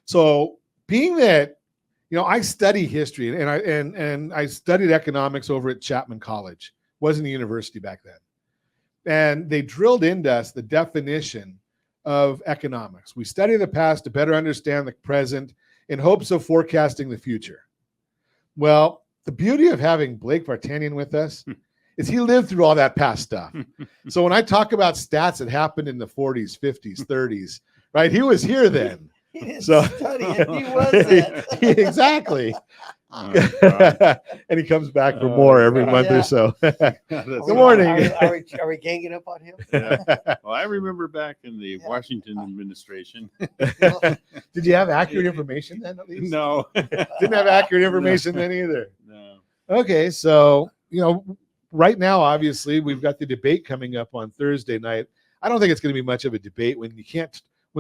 So being that, I study history and I studied economics over at Chapman College, wasn't a university back then. And they drilled into us the definition of economics. We study the past to better understand the present in hopes of forecasting the future. Well, the beauty of having Blake Vartanian with us is he lived through all that past stuff. So when I talk about stats that happened in the 40s, 50s, 30s, right? He was here then. He didn't study it. He was it. Exactly. And he comes back for more every month or so. Good morning. Are we ganging up on him? Yeah. Well, I remember back in the Washington administration. Did you have accurate information then, at least? No. Didn't have accurate information then either. No. Okay, so, right now, obviously, we've got the debate coming up on Thursday night. I don't think it's going to be much of a debate when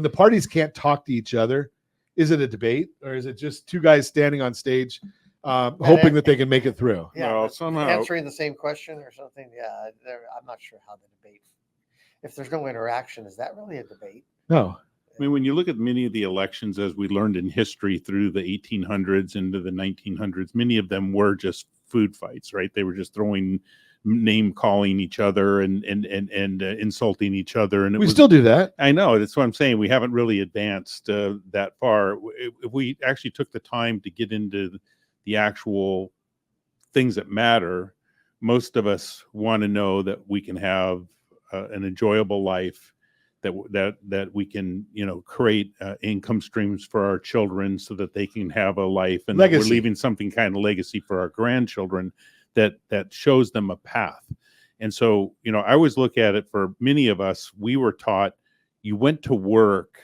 the parties can't talk to each other. Is it a debate, or is it just two guys standing on stage hoping that they can make it through? Yeah, well, somehow answering the same question or something. Yeah, I'm not sure how the debate. If there's no interaction, is that really a debate? No. I mean, when you look at many of the elections, as we learned in history through the 1800s into the 1900s, many of them were just food fights, right? They were just throwing, name calling each other and insulting each other. And we still do that. I know. That's what I'm saying. We haven't really advanced that far. If we actually took the time to get into the actual things that matter, most of us want to know that we can have an enjoyable life, that we can, create income streams for our children so that they can have a life, and that we're leaving something kind of legacy for our grandchildren that shows them a path. And so, I always look at it, for many of us, we were taught you went to work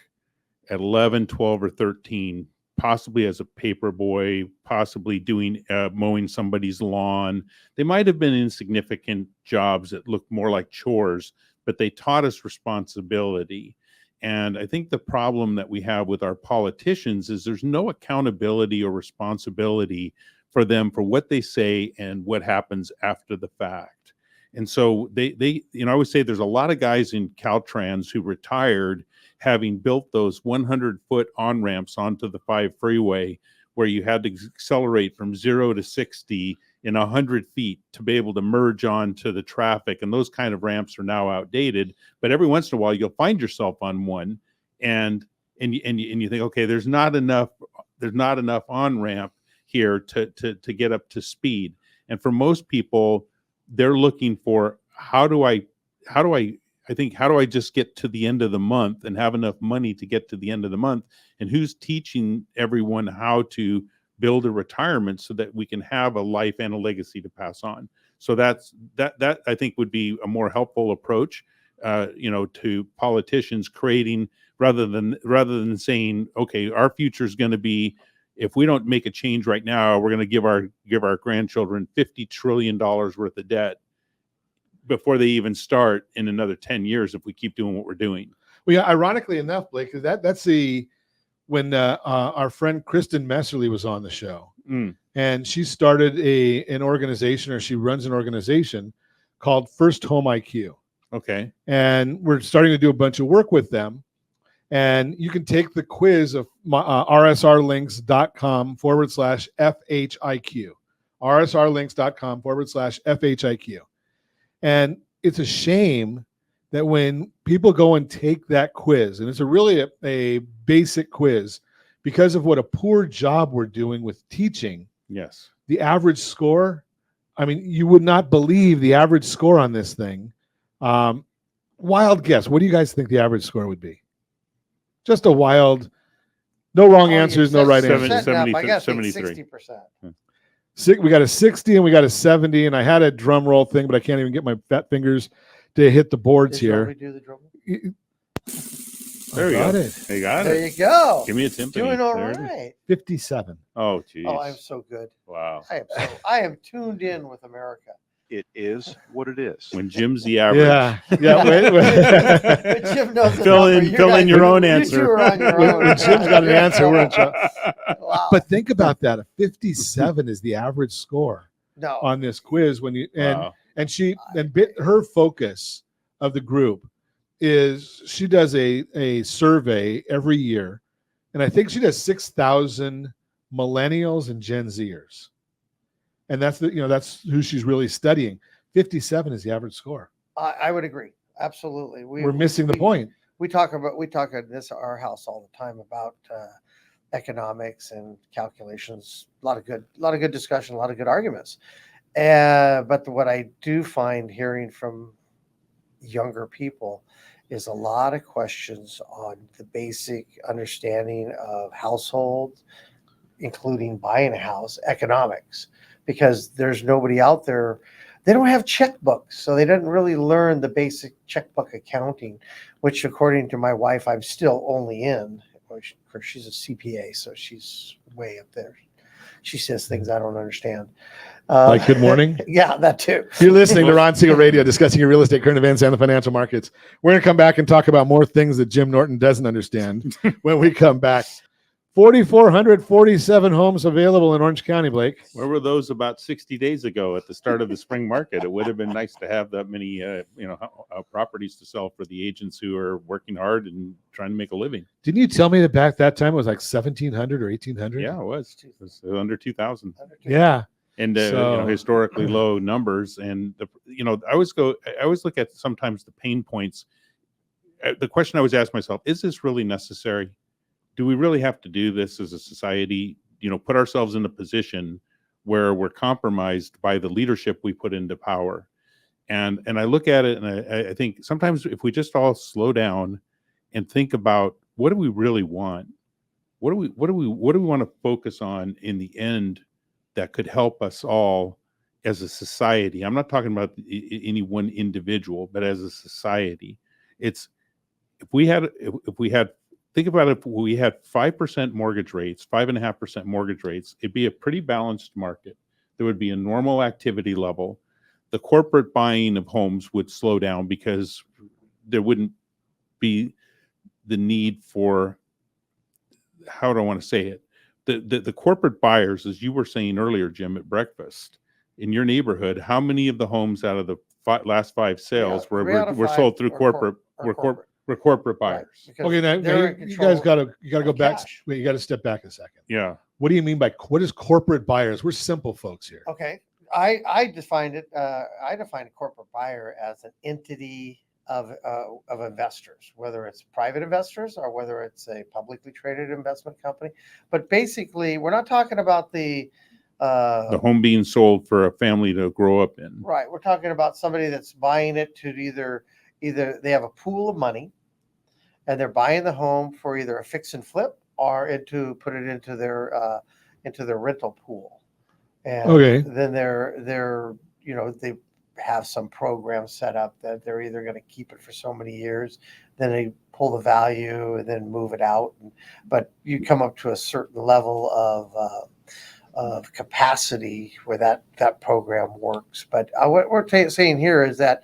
at 11, 12, or 13, possibly as a paper boy, possibly doing mowing somebody's lawn. They might have been insignificant jobs that looked more like chores, but they taught us responsibility. And I think the problem that we have with our politicians is there's no accountability or responsibility for them for what they say and what happens after the fact. And so they I always say there's a lot of guys in Caltrans who retired having built those 100-foot on-ramps onto the 5 freeway where you had to accelerate from 0 to 60 in 100 feet to be able to merge onto the traffic. And those kind of ramps are now outdated, but every once in a while you'll find yourself on one and you think, okay, there's not enough on-ramp here to get up to speed. And for most people, they're looking for how do I just get to the end of the month and have enough money to get to the end of the month, and who's teaching everyone how to build a retirement so that we can have a life and a legacy to pass on. So that I think would be a more helpful approach, to politicians, creating rather than saying, okay, our future is going to be, if we don't make a change right now, we're going to give our grandchildren $50 trillion worth of debt before they even start in another 10 years if we keep doing what we're doing. Well, yeah, ironically enough, Blake, that's when our friend Kristen Messerly was on the show, and she started an organization, or she runs an organization called First Home IQ. Okay. And we're starting to do a bunch of work with them. And you can take the quiz of rsrlinks.com/FHIQ. rsrlinks.com/FHIQ. And it's a shame that when people go and take that quiz, and it's a basic quiz, because of what a poor job we're doing with teaching. Yes. The average score, I mean, you would not believe the average score on this thing. Wild guess. What do you guys think the average score would be? Just a wild, no wrong answers, no right answers. 73. 60%. We got a 60 and we got a 70, and I had a drum roll thing, but I can't even get my fat fingers to hit the boards here. We do the drum roll? There you go. You got it. There you go. Give me a timpani. Doing all right. 57. Oh, geez. Oh, I'm so good. Wow. I am tuned in with America. It is what it is. When Jim's the average. Yeah. Wait. But Jim knows fill in your own answer. You two are on your own. When Jim's got an answer, we're in trouble. Wow. But think about that. A 57 is the average score on this quiz. Her focus of the group is she does a survey every year and I think she does 6,000 millennials and Gen Zers, and that's that's who she's really studying. 57 is the average score. I would agree. Absolutely. We're missing the point. We talk at this our house all the time about economics and calculations. A lot of good discussion, a lot of good arguments. But what I do find hearing from younger people is a lot of questions on the basic understanding of household, including buying a house, economics, because there's nobody out there. They don't have checkbooks, so they didn't really learn the basic checkbook accounting, which, according to my wife, I'm still only in. Of course, she's a CPA, so she's way up there. She says things I don't understand. Like good morning? Yeah, that too. You're listening to Ron Siegel Radio, discussing your real estate, current events, and the financial markets. We're going to come back and talk about more things that Jim Norton doesn't understand when we come back. 4,447 homes available in Orange County, Blake. Where were those about 60 days ago at the start of the spring market? It would have been nice to have that many, properties to sell for the agents who are working hard and trying to make a living. Didn't you tell me that back that time it was like 1,700 or 1,800? Yeah, it was. It was under 2,000. Yeah. And historically low numbers. And I always look at sometimes the pain points. The question I always ask myself: is this really necessary? Do we really have to do this as a society? Put ourselves in a position where we're compromised by the leadership we put into power. And I look at it and I think sometimes if we just all slow down and think about what do we really want, what do we want to focus on in the end that could help us all as a society. I'm not talking about any one individual, but as a society. It's if we had think about it, if we had 5% mortgage rates, 5.5% mortgage rates, it'd be a pretty balanced market. There would be a normal activity level. The corporate buying of homes would slow down because there wouldn't be the need for, how do I want to say it? The corporate buyers, as you were saying earlier, Jim, at breakfast, in your neighborhood, how many of the homes out of the last 5 sales were sold through corporate buyers? Right, Okay, now you guys got to go back. Wait, you got to step back a second. Yeah. What do you mean by what is corporate buyers? We're simple folks here. Okay, I defined it. I define a corporate buyer as an entity of investors, whether it's private investors or whether it's a publicly traded investment company. But basically, we're not talking about the home being sold for a family to grow up in. Right. We're talking about somebody that's buying it to either they have a pool of money and they're buying the home for either a fix and flip or to put it into their rental pool. And Okay. then they're they have some program set up that they're either going to keep it for so many years, then they pull the value and then move it out. But you come up to a certain level of capacity where that program works. But what we're saying here is that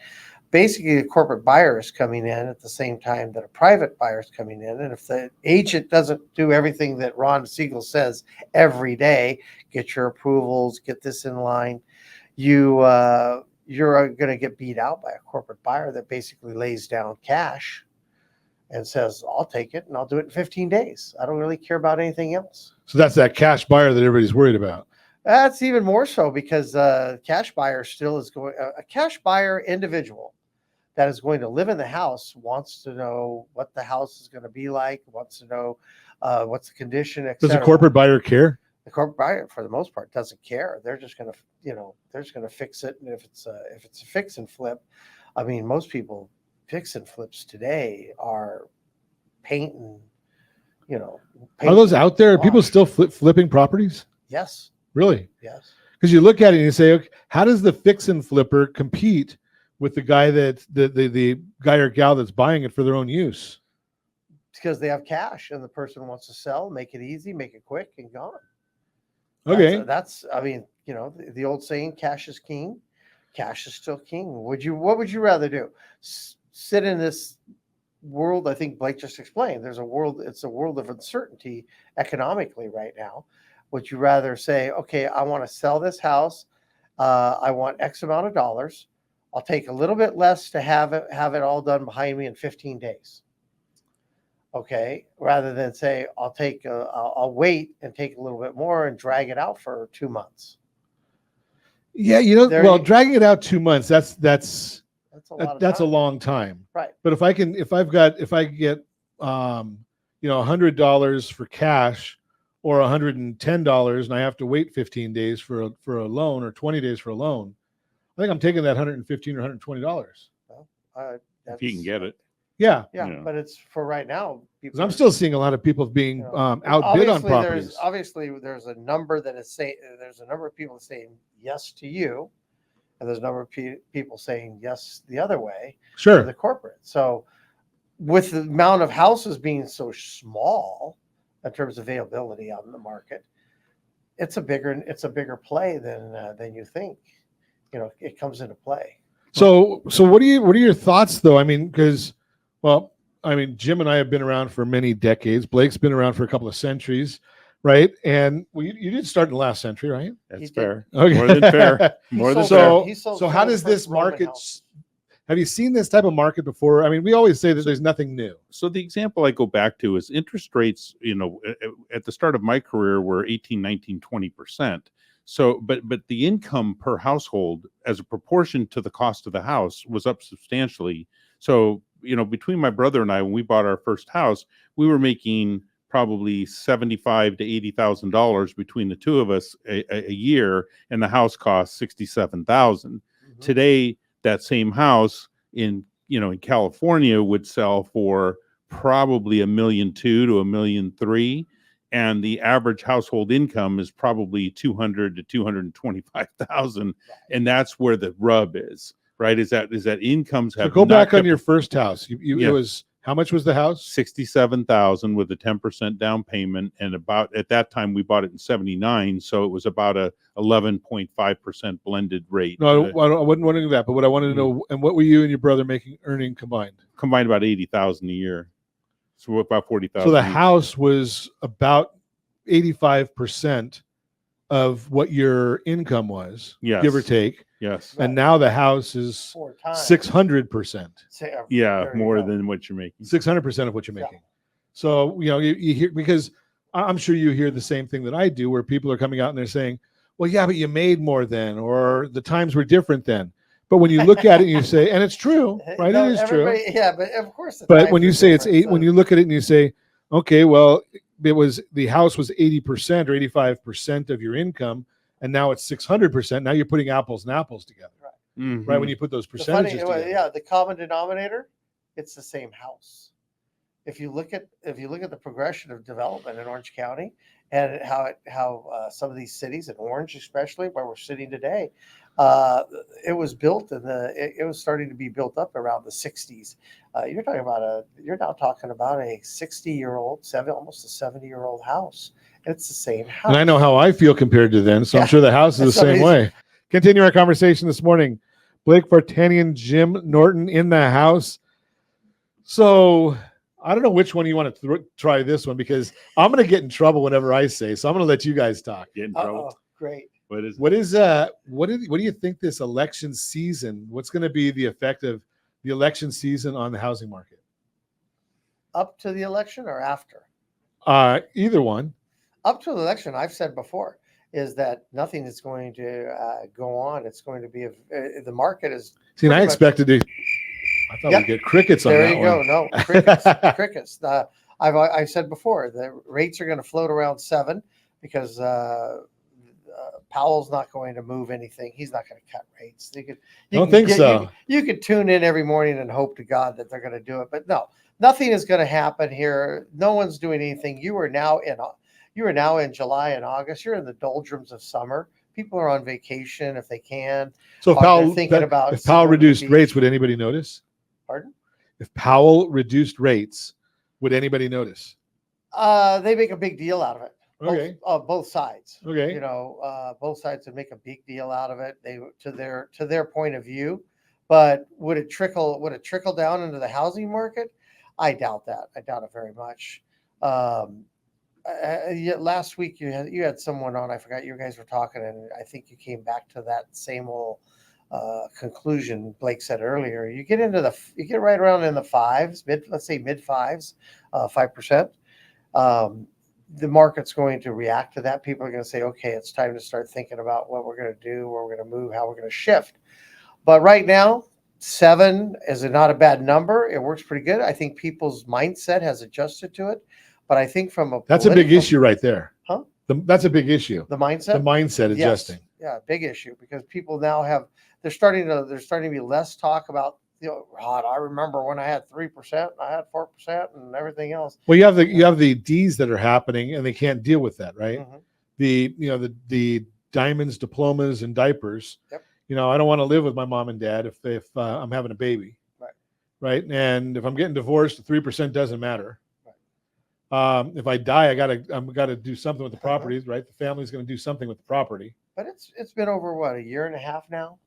basically a corporate buyer is coming in at the same time that a private buyer is coming in. And if the agent doesn't do everything that Ron Siegel says every day, get your approvals, get this in line, you're going to get beat out by a corporate buyer that basically lays down cash and says, I'll take it and I'll do it in 15 days. I don't really care about anything else. So that's that cash buyer that everybody's worried about. That's even more so because cash buyer still is going, a cash buyer individual that is going to live in the house wants to know what the house is going to be like, wants to know what's the condition, et Does cetera. a corporate buyer care? The corporate buyer, for the most part, doesn't care. They're just going to, fix it. And if it's a fix and flip, I mean, most people fix and flips today are painting. Are those out there? Are people still flipping properties? Yes. Really? Yes. Because you look at it and you say, okay, how does the fix and flipper compete with the guy that the guy or gal that's buying it for their own use? Because they have cash and the person wants to sell, make it easy, make it quick, and gone. Okay. That's the old saying, cash is king. Cash is still king. What would you rather do? Sit in this world? I think Blake just explained. It's a world of uncertainty economically right now. Would you rather say, okay, I want to sell this house. I want X amount of dollars. I'll take a little bit less to have it all done behind me in 15 days. Okay, rather than say I'll wait and take a little bit more and drag it out for 2 months. Yeah, well, dragging it out 2 months, that's a lot of that's a time. long time. Right. But if I get $100 for cash or $110 and I have to wait 15 days for a loan or 20 days for a loan, I think I'm taking that $115 or $120. If you can get it. Yeah. Yeah. But it's for right now. Because I'm still seeing a lot of people being outbid on properties. There's a number that is saying there's a number of people saying yes to you, and there's a number of people saying yes the other way. Sure. To the corporate. So, with the amount of houses being so small in terms of availability on the market, it's a bigger play than you think. It comes into play. So what are your thoughts though? I mean, because Jim and I have been around for many decades. Blake's been around for a couple of centuries, right? And you did start in the last century, right? That's fair. Okay. More than fair. More than fair. So how does this market? Have you seen this type of market before? I mean, we always say that there's nothing new. So the example I go back to is interest rates, at the start of my career were 18, 19, 20%. So, but the income per household as a proportion to the cost of the house was up substantially. So, between my brother and I, when we bought our first house, we were making probably $75,000 to $80,000 between the two of us a year, and the house cost $67,000. Mm-hmm. Today, that same house in California would sell for probably $1.2 million to $1.3 million, and the average household income is probably $200,000 to $225,000, and that's where the rub is, right? Is that incomes have. So go back on your first house. It was, how much was the house? $67,000 with a 10% down payment, and about at that time we bought it in '79, so it was about a 11.5% blended rate. No, I wouldn't want to do that. But what I wanted to know, and what were you and your brother earning combined? Combined about $80,000 a year, so about $40,000. So the house was about 85% of what your income was, yes, give or take. Yes. And now the house is 600%. Yeah, more than what you're making. 600% of what you're making. So, you hear, because I'm sure you hear the same thing that I do, where people are coming out and they're saying, well, yeah, but you made more then, or the times were different then. But when you look at it and you say, and it's true, right? It is true. Yeah, but of course. But when you say it's eight, when you look at it and you say, okay, well, the house was 80% or 85% of your income, and now it's 600%. Now you're putting apples and apples together, right? Mm-hmm. Right, when you put those percentages together. The common denominator, it's the same house. If you look at the progression of development in Orange County and how some of these cities, in Orange especially, where we're sitting today, it was built it was starting to be built up around the 60s. You're now talking about a 60-year-old, almost a 70-year-old house. It's the same house. And I know how I feel compared to then, so I'm sure the house is the same way. Continue our conversation this morning. Blake Vartanian, Jim Norton in the house. So I don't know which one you want to try this one, because I'm going to get in trouble whenever I say. So I'm going to let you guys talk. Get in trouble. Great. What do you think this election season? What's going to be the effect of the election season on the housing market? Up to the election or after? Either one. Up to the election, I've said before, is that nothing is going to go on. It's going to be the market is. See, and I expected to. I thought we'd get crickets on that one. There you go. No, crickets. Crickets. I've said before, the rates are going to float around 7 because Powell's not going to move anything. He's not going to cut rates. You could tune in every morning and hope to God that they're going to do it, but no, nothing is going to happen here. No one's doing anything. You are now in July and August. You're in the doldrums of summer. People are on vacation if they can. So if Powell reduced rates, would anybody notice? Pardon? If Powell reduced rates, would anybody notice? They make a big deal out of it. Okay. Both sides. Okay. Both sides would make a big deal out of it. They to their point of view, but would it trickle down into the housing market? I doubt that. I doubt it very much. Last week you had someone on. I forgot you guys were talking, and I think you came back to that same old conclusion Blake said earlier. You get right around in the fives, let's say mid fives, 5%. The market's going to react to that. People are going to say, okay, it's time to start thinking about what we're going to do, where we're going to move, how we're going to shift. But right now, 7 is not a bad number. It works pretty good. I think people's mindset has adjusted to it. But I think that's a big issue right there. Huh? That's a big issue. The mindset? The mindset adjusting. Yes. Yeah, big issue, because people now there's starting to be less talk about, God, I remember when I had 3%, and I had 4%, and everything else. Well, you have the D's that are happening, and they can't deal with that, right? Mm-hmm. The diamonds, diplomas, and diapers. Yep. I don't want to live with my mom and dad if I'm having a baby, right? And if I'm getting divorced, 3% doesn't matter. Right. If I die, I'm gotta do something with the properties, right? The family's going to do something with the property. But it's been over what, a year and a half now.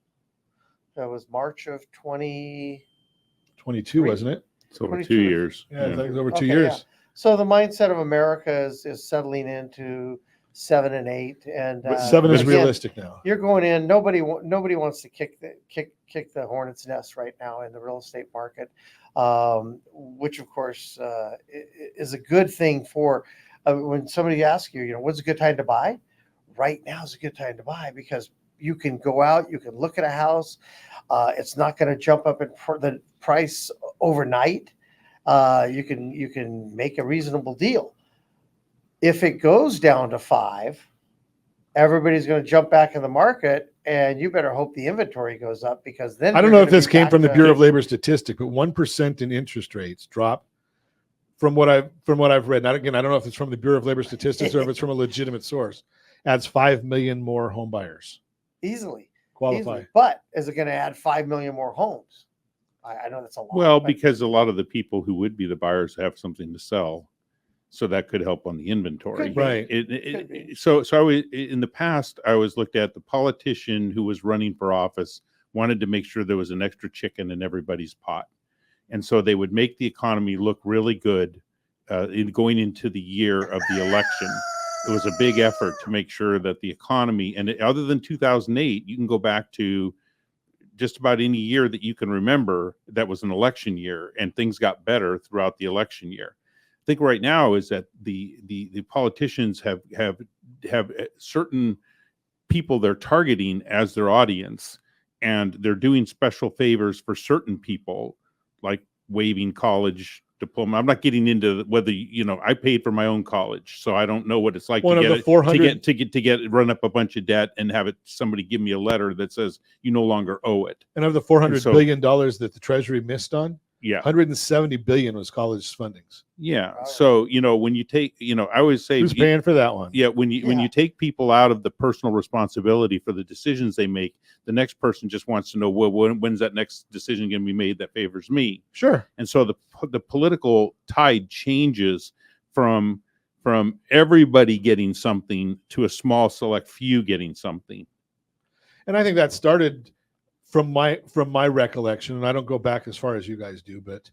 That was March of 2022, wasn't it? It's over 22. 2 years. Yeah, it's like over 2 Okay, years. yeah. So the mindset of America is settling into 7 and 8, and But 7 is again, realistic now. You're going in. Nobody wants to kick the hornet's nest right now in the real estate market, which of course is a good thing for when somebody asks you, what's a good time to buy? Right now is a good time to buy, because you can go out, you can look at a house. It's not going to jump up in the price overnight. You can make a reasonable deal. If it goes down to 5, everybody's going to jump back in the market, and you better hope the inventory goes up, because then I don't know if this came from the Bureau of Labor statistic, but 1% in interest rates drop from what I've read. Now, again, I don't know if it's from the Bureau of Labor statistics or if it's from a legitimate source. Adds 5 million more home buyers. Easily Qualify. But is it going to add 5 million more homes? I know that's a lot. Well, because a lot of the people who would be the buyers have something to sell, so that could help on the inventory. Could be. Right. So I was, in the past, I always looked at the politician who was running for office wanted to make sure there was an extra chicken in everybody's pot, and so they would make the economy look really good going into the year of the election. It was a big effort to make sure that the economy, and other than 2008, you can go back to just about any year that you can remember that was an election year, and things got better throughout the election year. I think right now is that the politicians have certain people they're targeting as their audience, and they're doing special favors for certain people, like waiving college diploma. I'm not getting into whether I paid for my own college, so I don't know what it's like to get run up a bunch of debt and have somebody give me a letter that says you no longer owe it. And of the $400 billion that the Treasury missed on, yeah, 170 billion was college fundings. Yeah. So, when you take, I always say, who's paying for that one? Yeah. When you take people out of the personal responsibility for the decisions they make, the next person just wants to know, well, when's that next decision going to be made that favors me? Sure. And so the political tide changes from everybody getting something to a small select few getting something. And I think that started from my recollection, and I don't go back as far as you guys do, but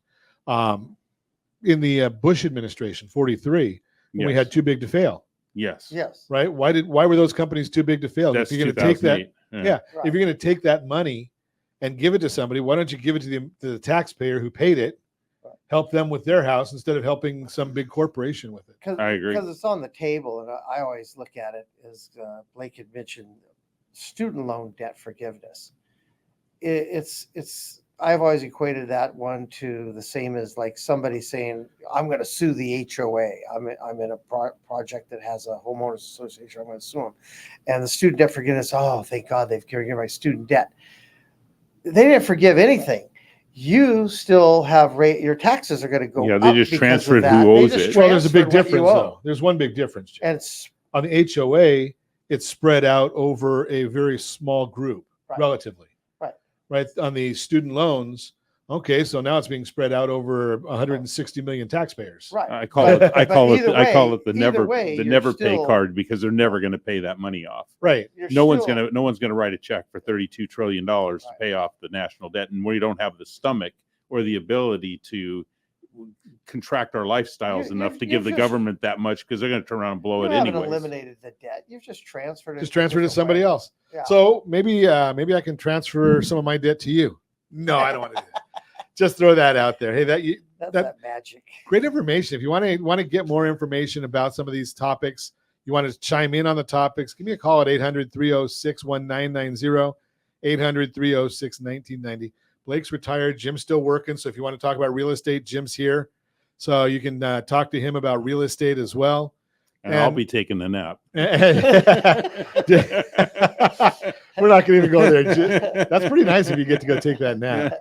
in the Bush administration, 43, when we had too big to fail. Yes. Right. Why were those companies too big to fail? That's if you're going to take that, right. If you're going to take that money and give it to somebody, why don't you give it to the taxpayer who paid it? Right. Help them with their house instead of helping some big corporation with it. I agree, because it's on the table, and I always look at it as Blake had mentioned, student loan debt forgiveness. I've always equated that one to the same as like somebody saying, I'm going to sue the HOA. I'm in a project that has a homeowners association. I'm going to sue them. And the student debt forgiveness, oh, thank God they've forgiven my student debt. They didn't forgive anything. You still have your taxes are going to go up. Yeah, they just transferred who owes it. Well, there's a big difference though. There's one big difference. And on the HOA, it's spread out over a very small group, relatively. Right, on the student loans, okay, so now it's being spread out over 160 million taxpayers. Right. I call it the never pay card, because they're never going to pay that money off. Right. No one's going to write a check for $32 trillion to pay off the national debt, and we don't have the stomach or the ability to contract our lifestyles You- enough you've- to give you've the just- government that much because they're going to turn around and blow You it haven't anyways. eliminated the debt. You've just transferred it. Just to a transfer it to different somebody way. else. Yeah. So maybe I can transfer some of my debt to you. No, I don't want to do that. Just throw that out there. Hey, That's that- that magic. great information. If you want to get more information about some of these topics, you want to chime in on the topics, give me a call at 800-306-1990, 800-306-1990. Blake's retired. Jim's still working. So if you want to talk about real estate, Jim's here. So you can talk to him about real estate as well. And I'll And- be taking a nap. We're not going to even go there. That's pretty nice if you get to go take that nap.